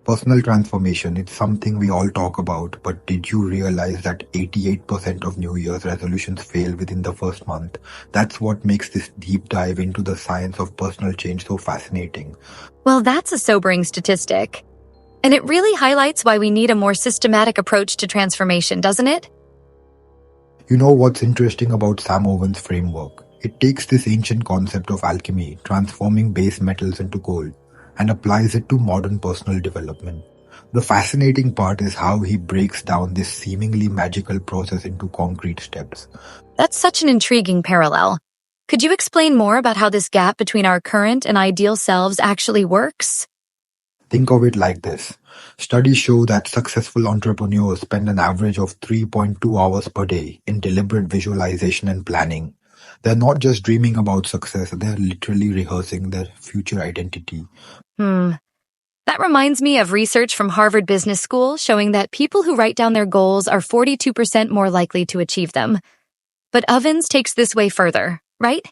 Personal transformation, it's something we all talk about, but did you realize that 88% of New Year's resolutions fail within the first month? That's what makes this deep dive into the science of personal change so fascinating. Well, that's a sobering statistic. And it really highlights why we need a more systematic approach to transformation, doesn't it? You know what's interesting about Sam Owen's framework? It takes this ancient concept of alchemy, transforming base metals into gold, and applies it to modern personal development. The fascinating part is how he breaks down this seemingly magical process into concrete steps. That's such an intriguing parallel. Could you explain more about how this gap between our current and ideal selves actually works? Think of it like this. Studies show that successful entrepreneurs spend an average of 3.2 hours per day in deliberate visualization and planning. They're not just dreaming about success, they're literally rehearsing their future identity. Hmm. That reminds me of research from Harvard Business School showing that people who write down their goals are 42% more likely to achieve them. But Ovens takes this way further, right?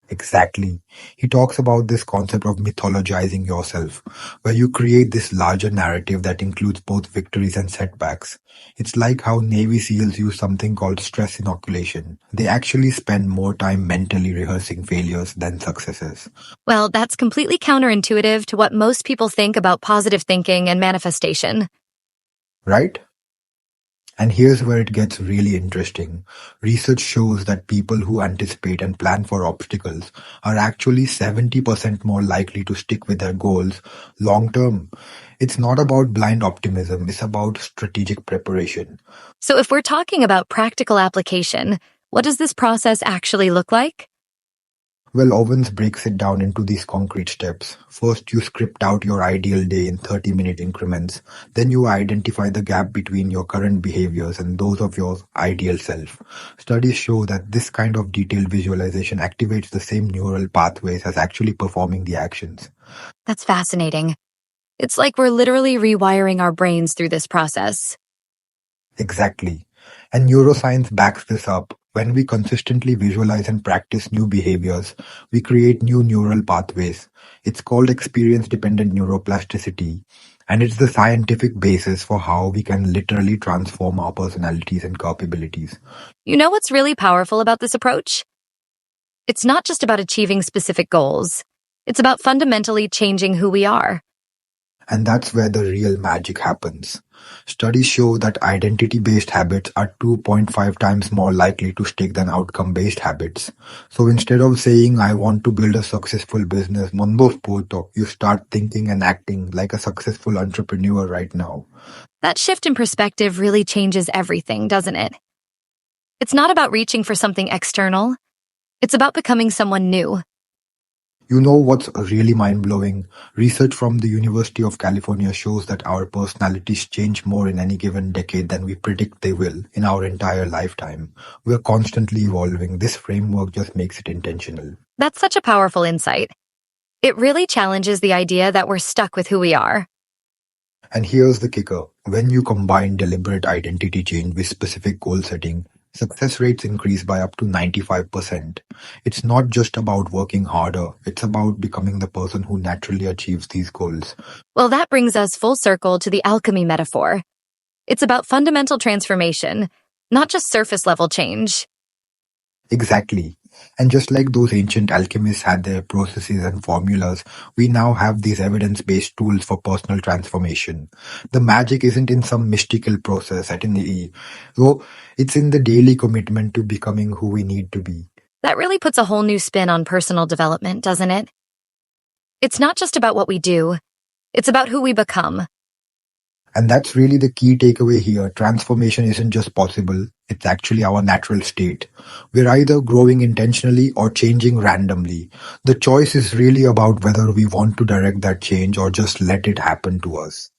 Exactly. He talks about this concept of mythologizing yourself, where you create this larger narrative that includes both victories and setbacks. It's like how Navy SEALs use something called stress inoculation. They actually spend more time mentally rehearsing failures than successes. Well, that's completely counterintuitive to what most people think about positive thinking and manifestation. Right? And here's where it gets really interesting. Research shows that people who anticipate and plan for obstacles are actually 70% more likely to stick with their goals long term. It's not about blind optimism, it's about strategic preparation. So if we're talking about practical application, what does this process actually look like? Well, Owens breaks it down into these concrete steps. First, you script out your ideal day in 30-minute increments. Then you identify the gap between your current behaviors and those of your ideal self. Studies show that this kind of detailed visualization activates the same neural pathways as actually performing the actions. That's fascinating. It's like we're literally rewiring our brains through this process. Exactly. And neuroscience backs this up. When we consistently visualize and practice new behaviors, we create new neural pathways. It's called experience-dependent neuroplasticity, and it's the scientific basis for how we can literally transform our personalities and capabilities. You know what's really powerful about this approach? It's not just about achieving specific goals. It's about fundamentally changing who we are. And that's where the real magic happens. Studies show that identity-based habits are 2.5 times more likely to stick than outcome-based habits. So instead of saying, I want to build a successful business, Mondo Spoto, you start thinking and acting like a successful entrepreneur right now. That shift in perspective really changes everything, doesn't it? It's not about reaching for something external. It's about becoming someone new. You know what's really mind-blowing? Research from the University of California shows that our personalities change more in any given decade than we predict they will in our entire lifetime. We are constantly evolving. This framework just makes it intentional. That's such a powerful insight. It really challenges the idea that we're stuck with who we are. And here's the kicker. When you combine deliberate identity change with specific goal setting, success rates increase by up to 95%. It's not just about working harder, it's about becoming the person who naturally achieves these goals. Well, that brings us full circle to the alchemy metaphor. It's about fundamental transformation, not just surface-level change. Exactly. And just like those ancient alchemists had their processes and formulas, we now have these evidence-based tools for personal transformation. The magic isn't in some mystical process at an E, though it's in the daily commitment to becoming who we need to be. That really puts a whole new spin on personal development, doesn't it? It's not just about what we do, it's about who we become. And that's really the key takeaway here. Transformation isn't just possible, it's actually our natural state. We're either growing intentionally or changing randomly. The choice is really about whether we want to direct that change or just let it happen to us.